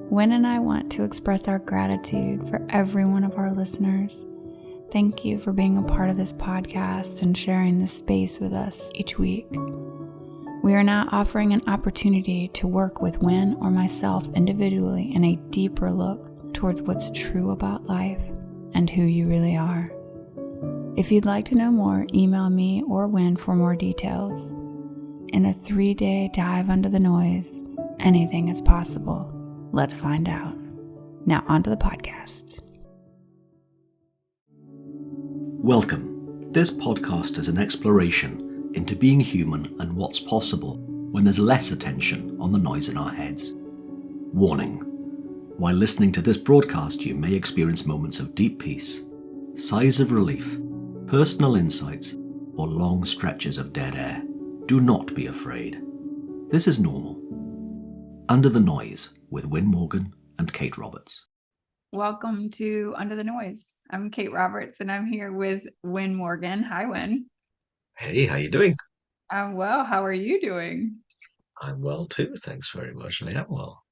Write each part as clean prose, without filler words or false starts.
Wyn and I want to express our gratitude for every one of our listeners. Thank you for being a part of this podcast and sharing this space with us each week. We are now offering an opportunity to work with Wyn or myself individually in a deeper look towards what's true about life and who you really are. If you'd like to know more, email me or Wyn for more details. In a 3-day dive under the noise, anything is possible. Let's find out. Now onto the podcast. Welcome. This podcast is an exploration into being human and what's possible when there's less attention on the noise in our heads. Warning. While listening to this broadcast, you may experience moments of deep peace, sighs of relief, personal insights, or long stretches of dead air. Do not be afraid. This is normal. Under the Noise with Wyn Morgan and Kate Roberts. Welcome to Under the Noise. I'm Kate Roberts and I'm here with Wyn Morgan. Hi, Wyn. Hey, how you doing? I'm well. How are you doing? I'm well too. Thanks very much. I am well.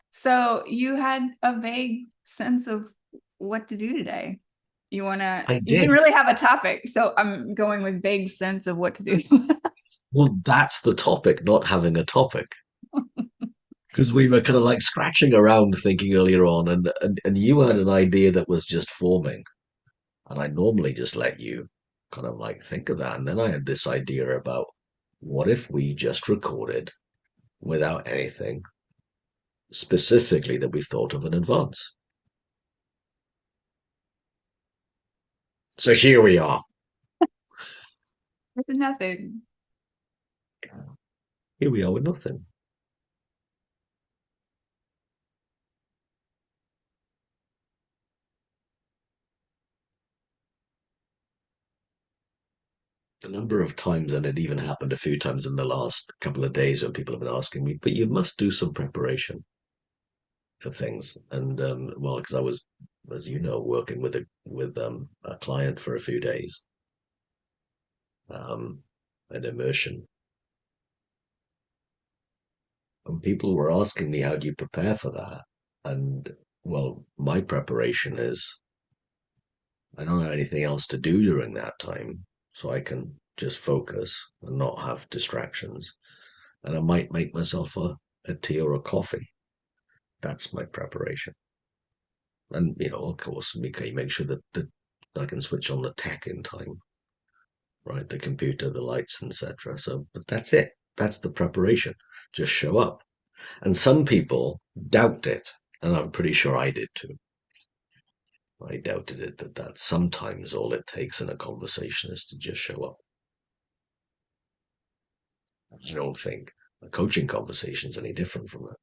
So you had a vague sense of what to do today. You didn't really have a topic, so I'm going with vague sense of what to do. Well, that's the topic, not having a topic. Because we were kind of like scratching around thinking earlier on, and you had an idea that was just forming. And I normally just let you kind of like think of that. And then I had this idea about what if we just recorded without anything specifically that we thought of in advance. So here we are. With nothing. Here we are with nothing. The number of times, and it even happened a few times in the last couple of days when people have been asking me, but you must do some preparation for things. And well, because I was, as you know, working with a client for a few days, an immersion. And people were asking me, how do you prepare for that? And well, my preparation is I don't have anything else to do during that time, so I can just focus and not have distractions. And I might make myself a tea or a coffee. That's my preparation. And, of course, you make sure that I can switch on the tech in time, right? The computer, the lights, etc. So, but that's it. That's the preparation. Just show up. And some people doubt it, and I'm pretty sure I did too. I doubted it that sometimes all it takes in a conversation is to just show up. I don't think a coaching conversation is any different from that.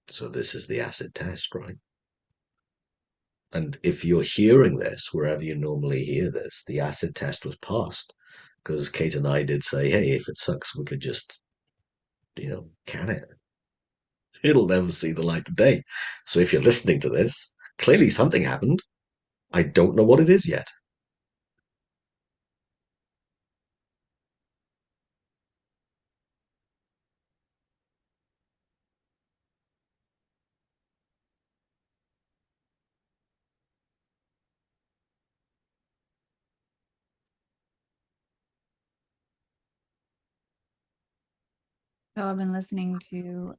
So this is the acid test, right? And if you're hearing this, wherever you normally hear this, the acid test was passed. Because Kate and I did say, hey, if it sucks, we could just, can it. It'll never see the light of day. So if you're listening to this, clearly something happened. I don't know what it is yet. So I've been listening to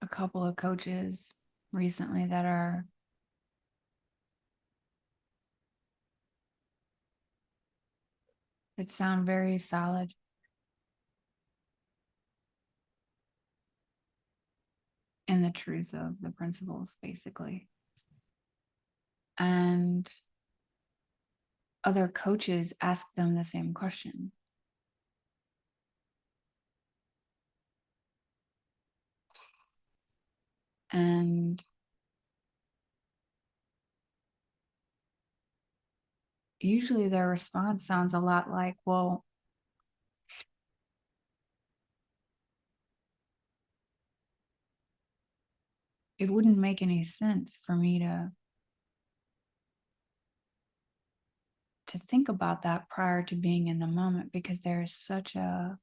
a couple of coaches recently that sound very solid. In the truth of the principles, basically. And other coaches ask them the same question. And usually their response sounds a lot like, well, it wouldn't make any sense for me to think about that prior to being in the moment, because there is such a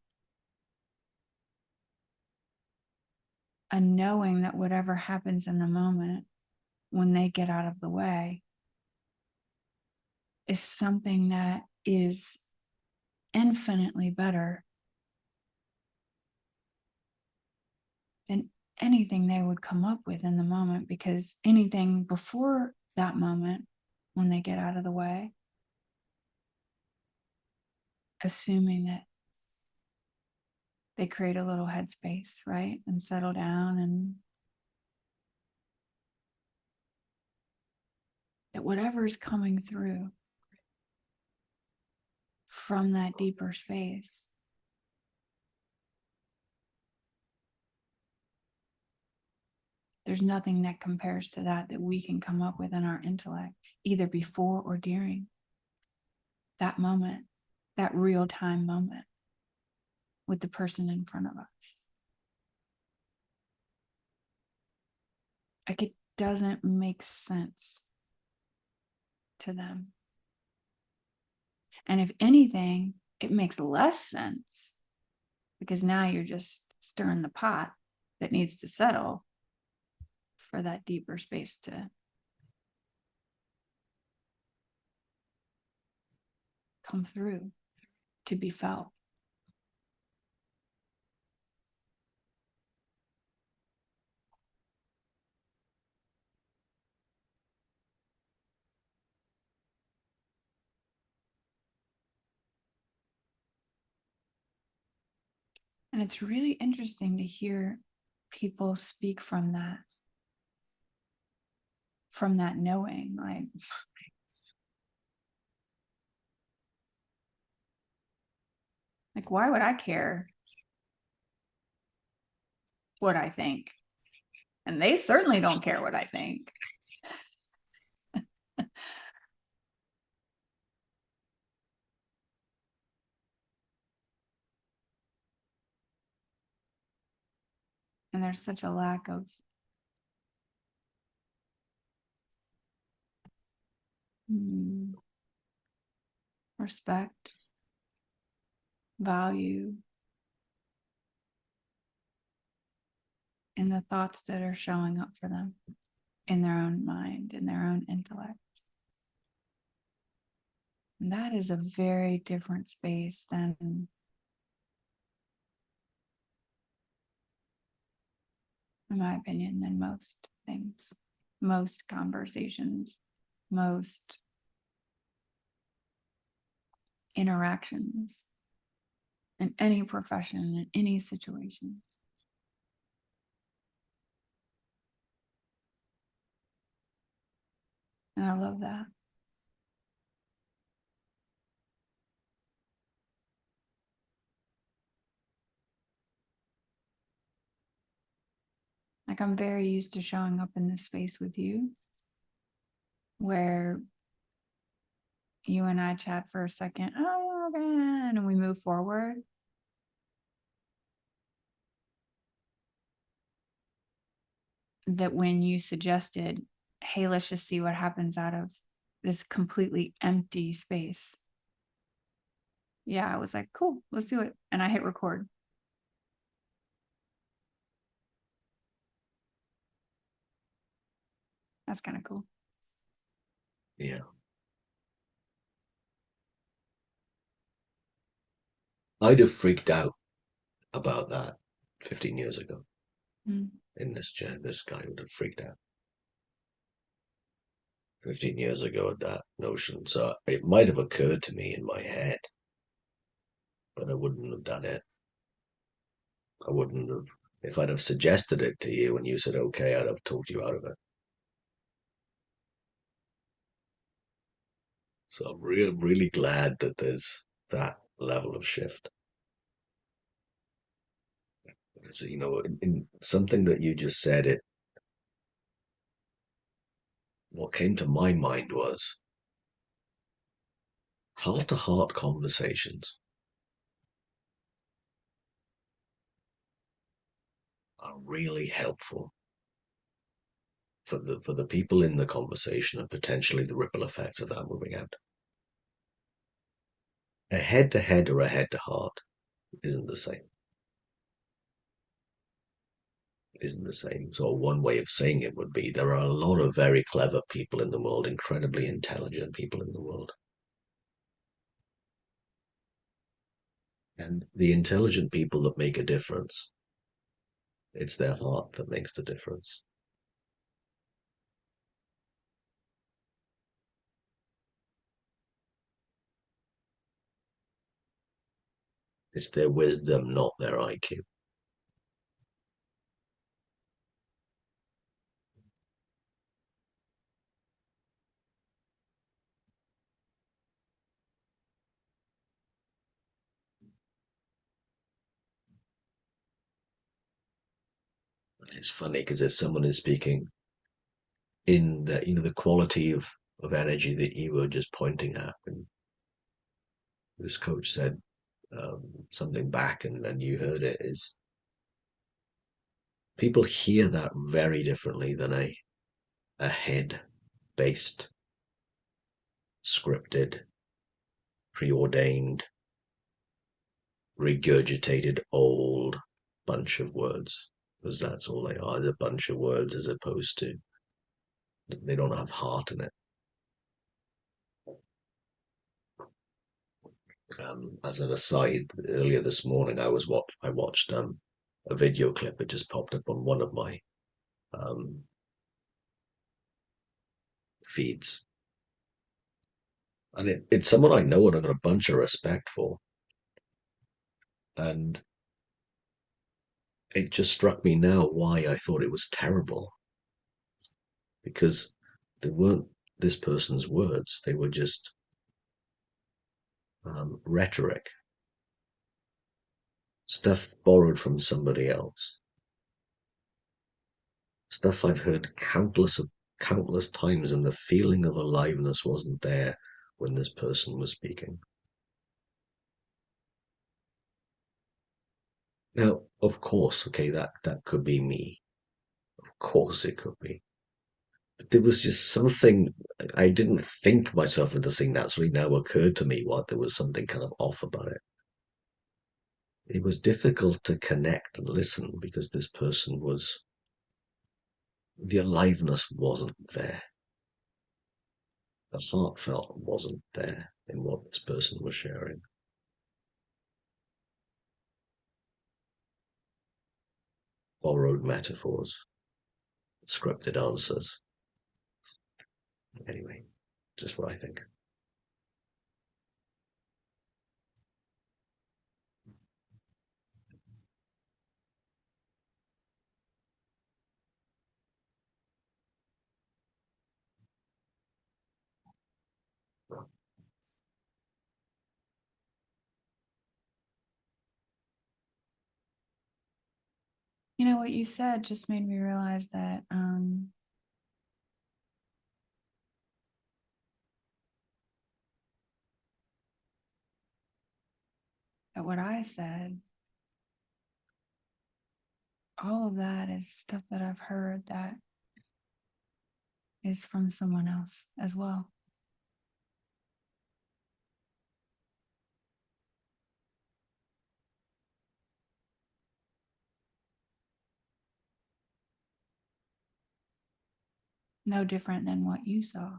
knowing that whatever happens in the moment when they get out of the way is something that is infinitely better than anything they would come up with in the moment, because anything before that moment when they get out of the way, assuming that they create a little headspace, right, and settle down, and that whatever's coming through from that deeper space there's nothing that compares to that we can come up with in our intellect, either before or during that moment, that real time moment with the person in front of us. Like, it doesn't make sense to them. And if anything, it makes less sense, because now you're just stirring the pot that needs to settle for that deeper space to come through, to be felt. And it's really interesting to hear people speak from that knowing, like why would I care what I think? And they certainly don't care what I think. And there's such a lack of respect, value in the thoughts that are showing up for them in their own mind, in their own intellect. And that is a very different space than, in my opinion, than most things, most conversations, most interactions in any profession, in any situation. And I love that. Like, I'm very used to showing up in this space with you, where you and I chat for a second, oh, okay, and we move forward. That when you suggested, hey, let's just see what happens out of this completely empty space. Yeah, I was like, cool, let's do it. And I hit record. That's kind of cool. Yeah. I'd have freaked out about that 15 years ago. In this chair, this guy would have freaked out 15 years ago at that notion. So it might have occurred to me in my head, but I wouldn't have done it. I wouldn't have, if I'd have suggested it to you and you said, okay, I'd have talked you out of it. So I'm really glad that there's that level of shift. So, in something that you just said, what came to my mind was heart to heart conversations are really helpful for the people in the conversation and potentially the ripple effects of that moving out. A head to head or a head to heart isn't the same. Isn't the same. So one way of saying it would be there are a lot of very clever people in the world, incredibly intelligent people in the world. And the intelligent people that make a difference, it's their heart that makes the difference. It's their wisdom, not their IQ. It's funny because if someone is speaking in the quality of energy that you were just pointing at, and this coach said something back, and you heard it, is people hear that very differently than a head based, scripted, preordained, regurgitated old bunch of words, because that's all they are, is a bunch of words, as opposed to they don't have heart in it. As an aside, earlier this morning I watched a video clip. It just popped up on one of my um, feeds, and it's someone I know and I've got a bunch of respect for, and it just struck me now why I thought it was terrible, because they weren't this person's words; they were just rhetoric, stuff borrowed from somebody else, stuff I've heard countless times, and the feeling of aliveness wasn't there when this person was speaking. Now, of course, okay, that could be me. Of course, it could be. But there was just something I didn't think myself into seeing that. Suddenly now occurred to me what there was something kind of off about it. It was difficult to connect and listen because this person was the aliveness wasn't there. The heartfelt wasn't there in what this person was sharing. Borrowed metaphors, scripted answers. Anyway, just what I think. You know, what you said just made me realize that what I said, all of that is stuff that I've heard that is from someone else as well. No different than what you saw.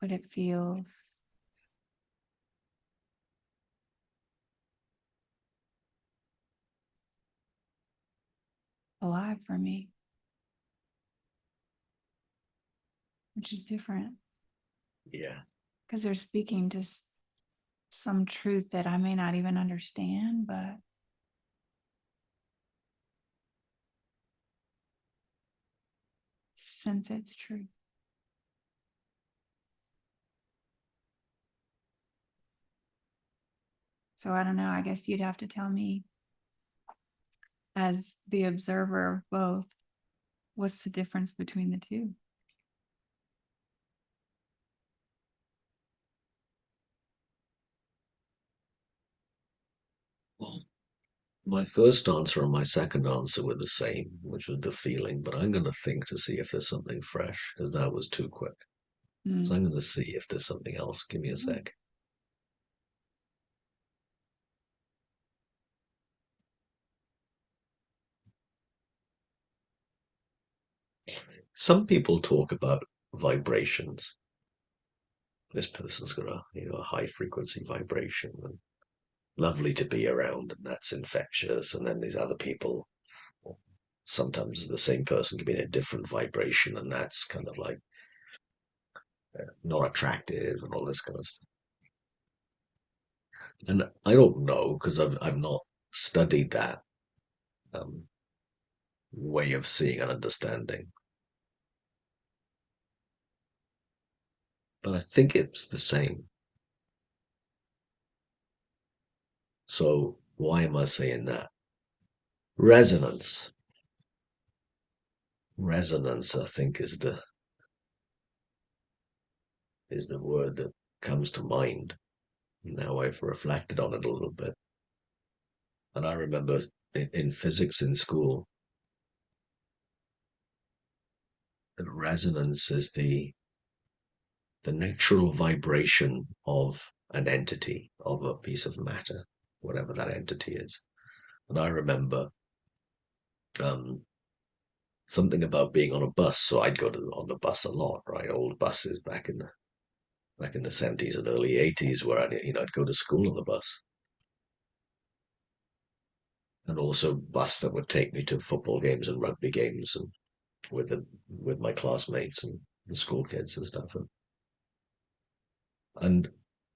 But it feels alive for me, which is different Yeah. because they're speaking to some truth that I may not even understand, but since it's true. So I don't know. I guess you'd have to tell me, as the observer of both, what's the difference between the two? Well, My first answer and my second answer were the same, which was the feeling, but I'm going to think to see if there's something fresh because that was too quick. So Mm. I'm going to see if there's something else. Give me a sec. Some people talk about vibrations. This person's got a high frequency vibration and lovely to be around, and that's infectious. And then these other people, sometimes the same person can be in a different vibration, and that's kind of like not attractive and all this kind of stuff. And I don't know because I've not studied that um, way of seeing and understanding, but I think it's the same. So why am I saying that? Resonance. Resonance, I think, is the word that comes to mind. Now I've reflected on it a little bit. And I remember in physics in school, that resonance is the natural vibration of an entity, of a piece of matter, whatever that entity is. And I remember um, something about being on a bus. So I'd go on the bus a lot, right? Old buses back in the 70s and early 80s, where I'd go to school on the bus, and also bus that would take me to football games and rugby games, and with my classmates and the school kids and stuff. And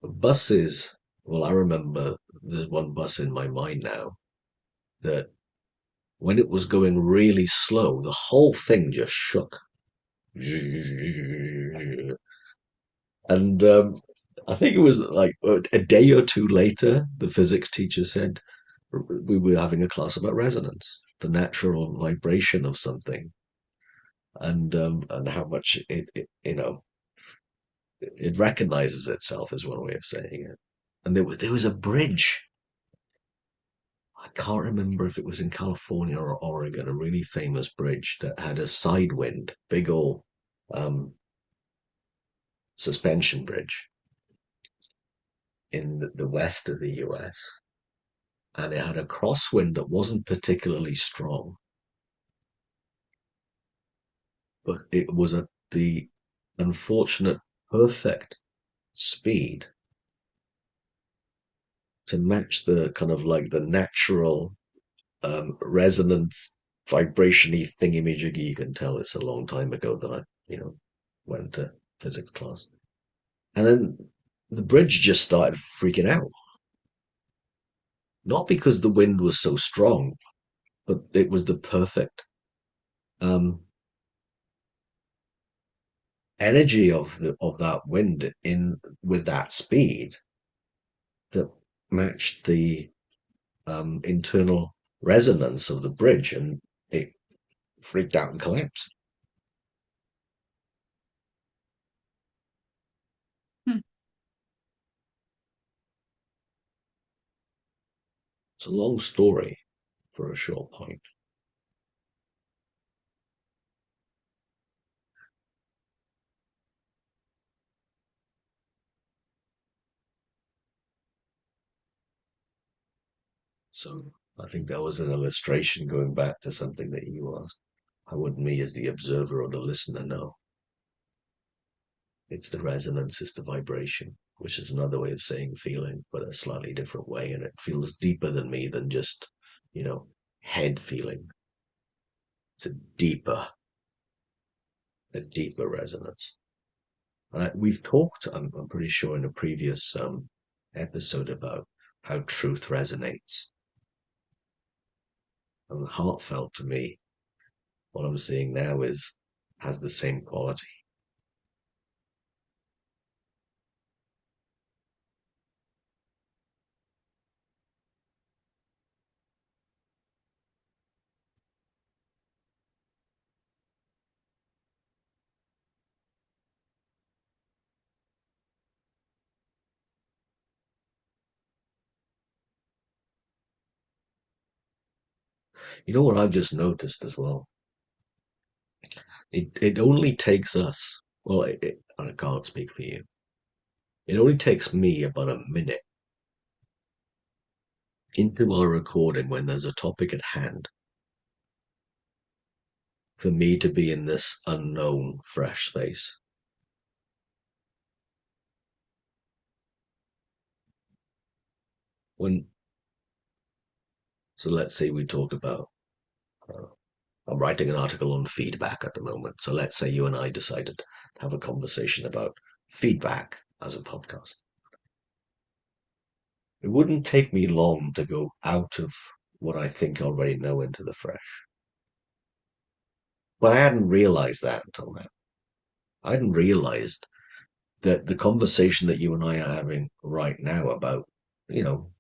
buses, well, I remember there's one bus in my mind now that when it was going really slow, the whole thing just shook. And I think it was like a day or two later, the physics teacher said we were having a class about resonance, the natural vibration of something, and how much it recognizes itself is one way of saying it. And there was a bridge. I can't remember if it was in California or Oregon, a really famous bridge that had a side wind, big old um, suspension bridge in the west of the US. And it had a crosswind that wasn't particularly strong, but it was at the unfortunate perfect speed to match the kind of like the natural resonance vibration-y thingy-majiggy. You can tell it's a long time ago that I went to physics class. And then the bridge just started freaking out. Not because the wind was so strong, but it was the perfect um, energy of that wind in with that speed that matched the internal resonance of the bridge, and it freaked out and collapsed. Hmm. It's a long story for a short point. So I think that was an illustration going back to something that you asked. How would me as the observer or the listener know? It's the resonance, it's the vibration, which is another way of saying feeling, but a slightly different way. And it feels deeper than me than just, head feeling. It's a deeper resonance. And we've talked, I'm pretty sure, in a previous episode about how truth resonates. And heartfelt to me, what I'm seeing now has the same quality. You know what I've just noticed as well? It only takes us, well, I can't speak for you. It only takes me about a minute into our recording when there's a topic at hand for me to be in this unknown, fresh space. When, so let's say we talk about, uh, I'm writing an article on feedback at the moment. So let's say you and I decided to have a conversation about feedback as a podcast. It wouldn't take me long to go out of what I think I already know into the fresh. But I hadn't realized that until now. I hadn't realized that the conversation that you and I are having right now about,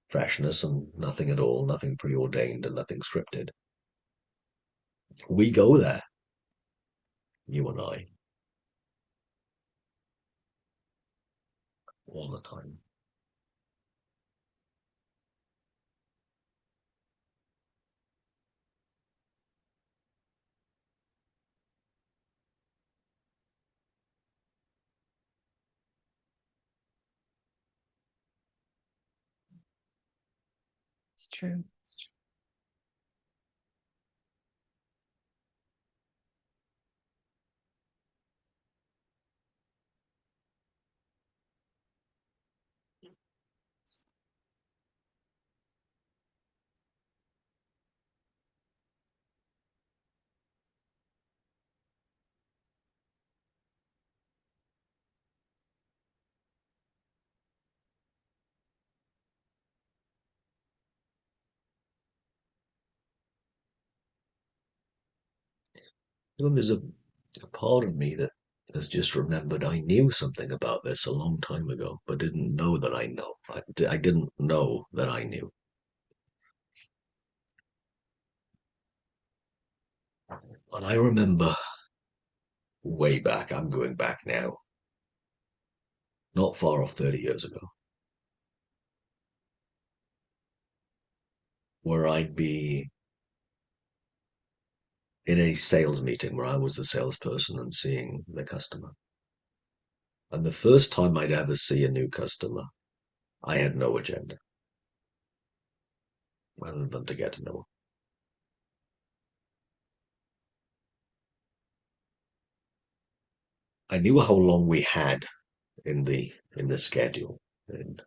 freshness and nothing at all, nothing preordained and nothing scripted, we go there, you and I, all the time. It's true. There's a part of me that has just remembered I knew something about this a long time ago, but didn't know that I know. I didn't know that I knew. And I remember way back, I'm going back now, not far off 30 years ago, where I'd be in a sales meeting where I was the salesperson and seeing the customer. And the first time I'd ever see a new customer, I had no agenda other than to get to know them. I knew how long we had in the schedule, in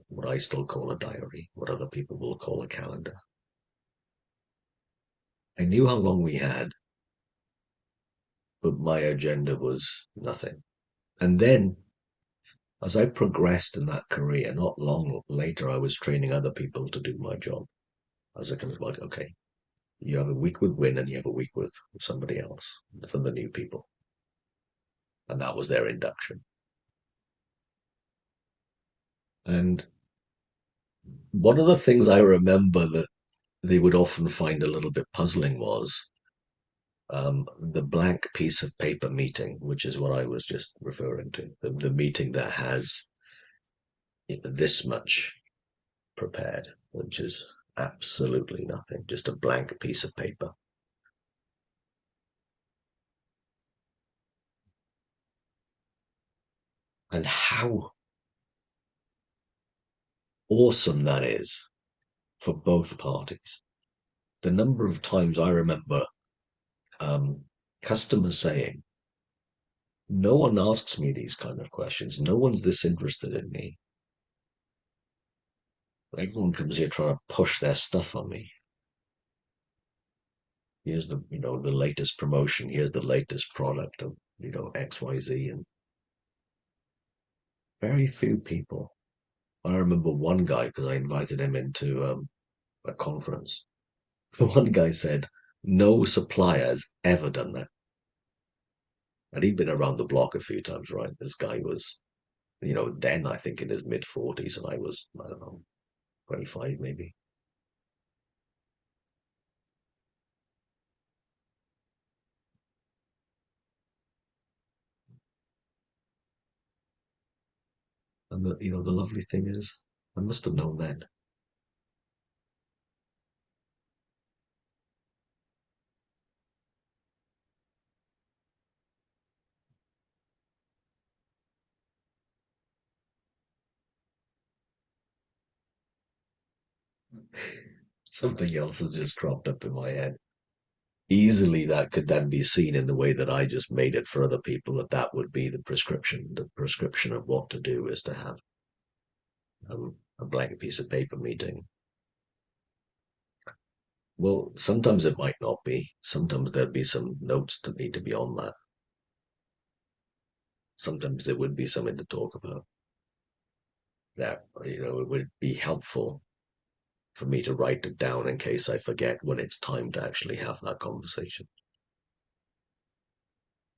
what I still call a diary, what other people will call a calendar. I knew how long we had, but my agenda was nothing. And then as I progressed in that career, not long later, I was training other people to do my job. As a kind of like, okay, you have a week with Wyn and you have a week with somebody else for the new people. And that was their induction. And one of the things I remember that they would often find a little bit puzzling was the blank piece of paper meeting, which is what I was just referring to. The meeting that has this much prepared, which is absolutely nothing, just a blank piece of paper. And how awesome that is for both parties. The number of times I remember um, customers saying, no one asks me these kind of questions. No one's this interested in me. Everyone comes here trying to push their stuff on me. Here's the latest promotion. Here's the latest product of, XYZ. And very few people. I remember one guy, because I invited him into a conference. One guy said, no supplier has ever done that. And he'd been around the block a few times, right? This guy was, then I think in his mid 40s, and I was, I don't know, 25 maybe. And the lovely thing is, I must have known then. Something else has just cropped up in my head. Easily, that could then be seen in the way that I just made it for other people, that would be the prescription. The prescription of what to do is to have a blank piece of paper meeting. Well, sometimes it might not be. Sometimes there'd be some notes that need to be on that. Sometimes there would be something to talk about that, it would be helpful for me to write it down in case I forget when it's time to actually have that conversation.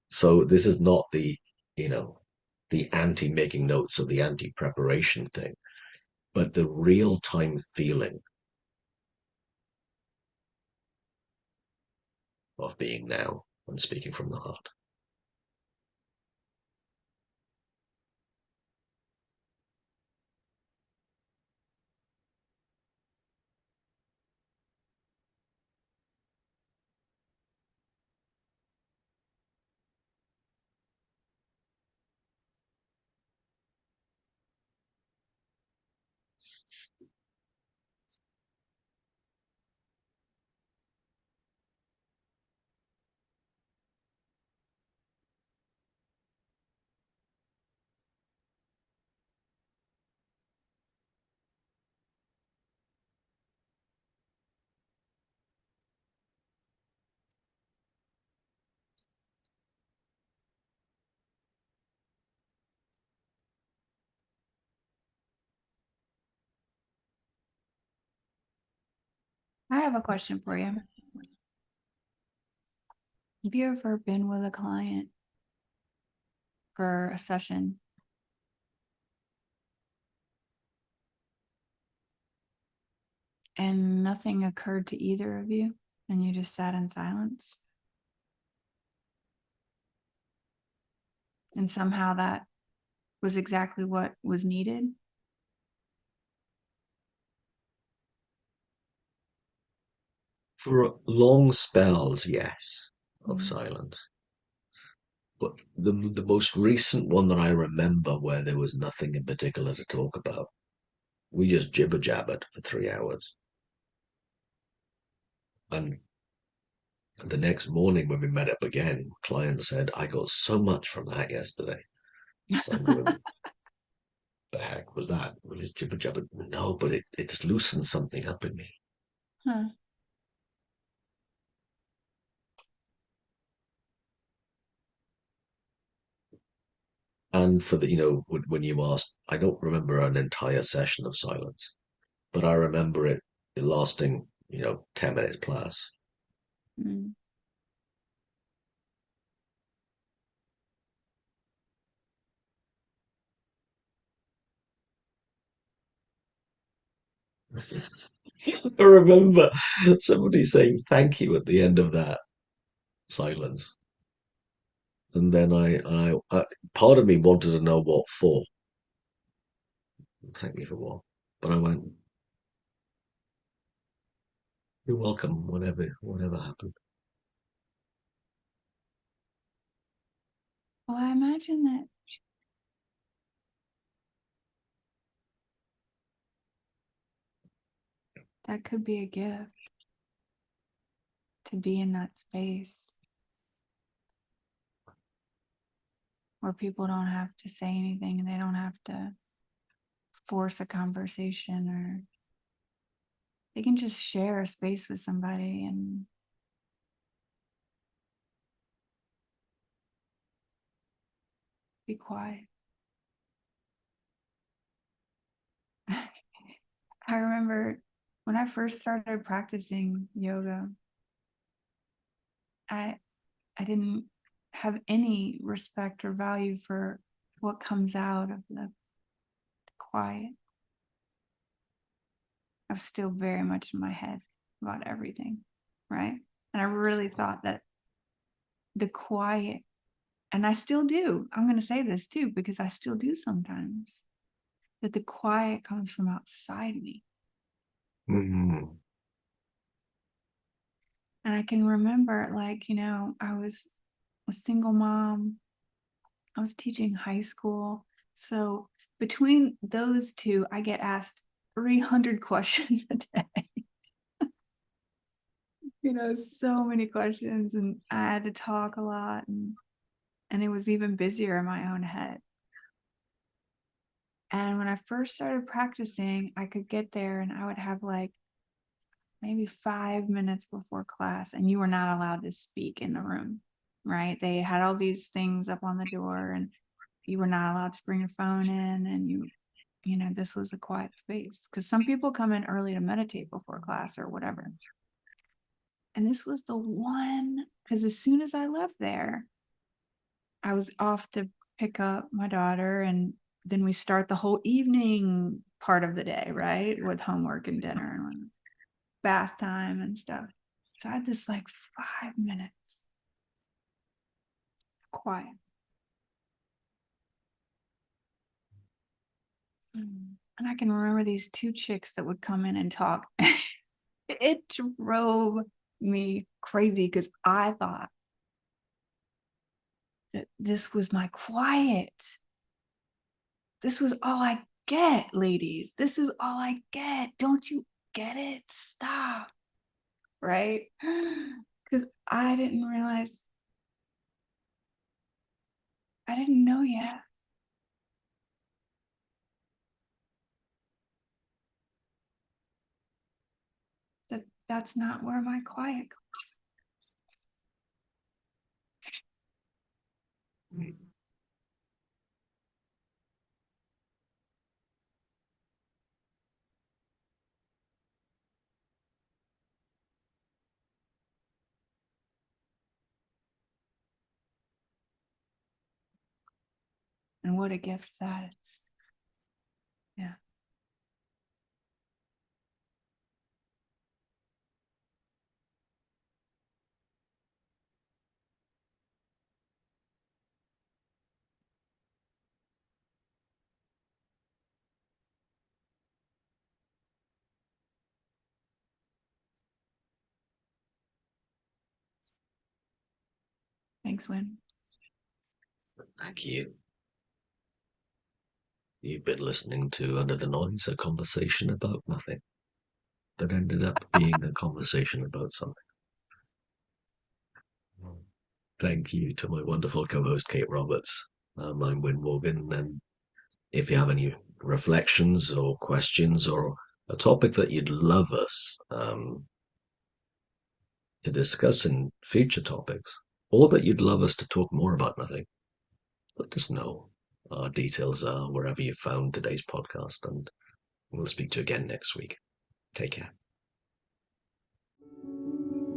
So this is not you know, the anti making notes or the anti preparation thing, but the real time feeling of being now and speaking from the heart. I have a question for you. Have you ever been with a client for a session and nothing occurred to either of you and you just sat in silence? And somehow that was exactly what was needed? For long spells, yes, of Mm. silence. But the most recent one that I remember where there was nothing in particular to talk about, we just jibber jabbered for 3 hours. And the next morning when we met up again, client said, I got so much from that yesterday. I'm going, the heck was that? We just jibber jabbered. No, but it just loosened something up in me. Huh. And for when you asked, I don't remember an entire session of silence, but I remember it lasting, 10 minutes plus. Mm. I remember somebody saying thank you at the end of that silence. And then part of me wanted to know what for. Thank me for what? But I went, you're welcome, whatever happened. Well, I imagine that that could be a gift to be in that space where people don't have to say anything and they don't have to force a conversation, or they can just share a space with somebody and be quiet. I remember when I first started practicing yoga, I I didn't have any respect or value for what comes out of the quiet. I was still very much in my head about everything, right? And I really thought that the quiet, and I still do, I'm going to say this too, because I still do sometimes, that the quiet comes from outside me. Mm. And I can remember, like, I was a single mom, I was teaching high school. So between those two, I get asked 300 questions a day. So many questions, and I had to talk a lot, and it was even busier in my own head. And when I first started practicing, I could get there and I would have like maybe 5 minutes before class, and you were not allowed to speak in the room, right? They had all these things up on the door, and you were not allowed to bring your phone in, and this was a quiet space, because some people come in early to meditate before class or whatever. And this was the one, because as soon as I left there, I was off to pick up my daughter, and then we start the whole evening part of the day, right? With homework and dinner and bath time and stuff. So I had this like 5 minutes quiet. And I can remember these two chicks that would come in and talk. It drove me crazy, because I thought that this was my quiet. This was all I get, ladies. This is all I get. Don't you get it? Stop. Right? Because I didn't realize, I didn't know yet that that's not where my quiet goes. And what a gift that is. Yeah. Thanks, Wyn. Thank you. You've been listening to Under the Noise, a conversation about nothing that ended up being a conversation about something. Thank you to my wonderful co-host Kate Roberts. I'm Wyn Morgan, and if you have any reflections or questions or a topic that you'd love us to discuss in future topics, or that you'd love us to talk more about nothing, let us know. Our details are wherever you found today's podcast, and we'll speak to you again next week. Take care.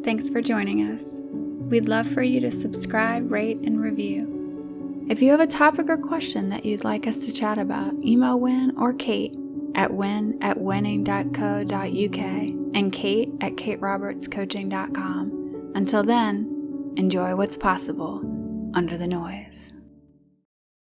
Thanks for joining us. We'd love for you to subscribe, rate, and review. If you have a topic or question that you'd like us to chat about, email Wyn or Kate at wyn@winning.co.uk and Kate at katerobertscoaching.com. Until then, enjoy what's possible under the noise.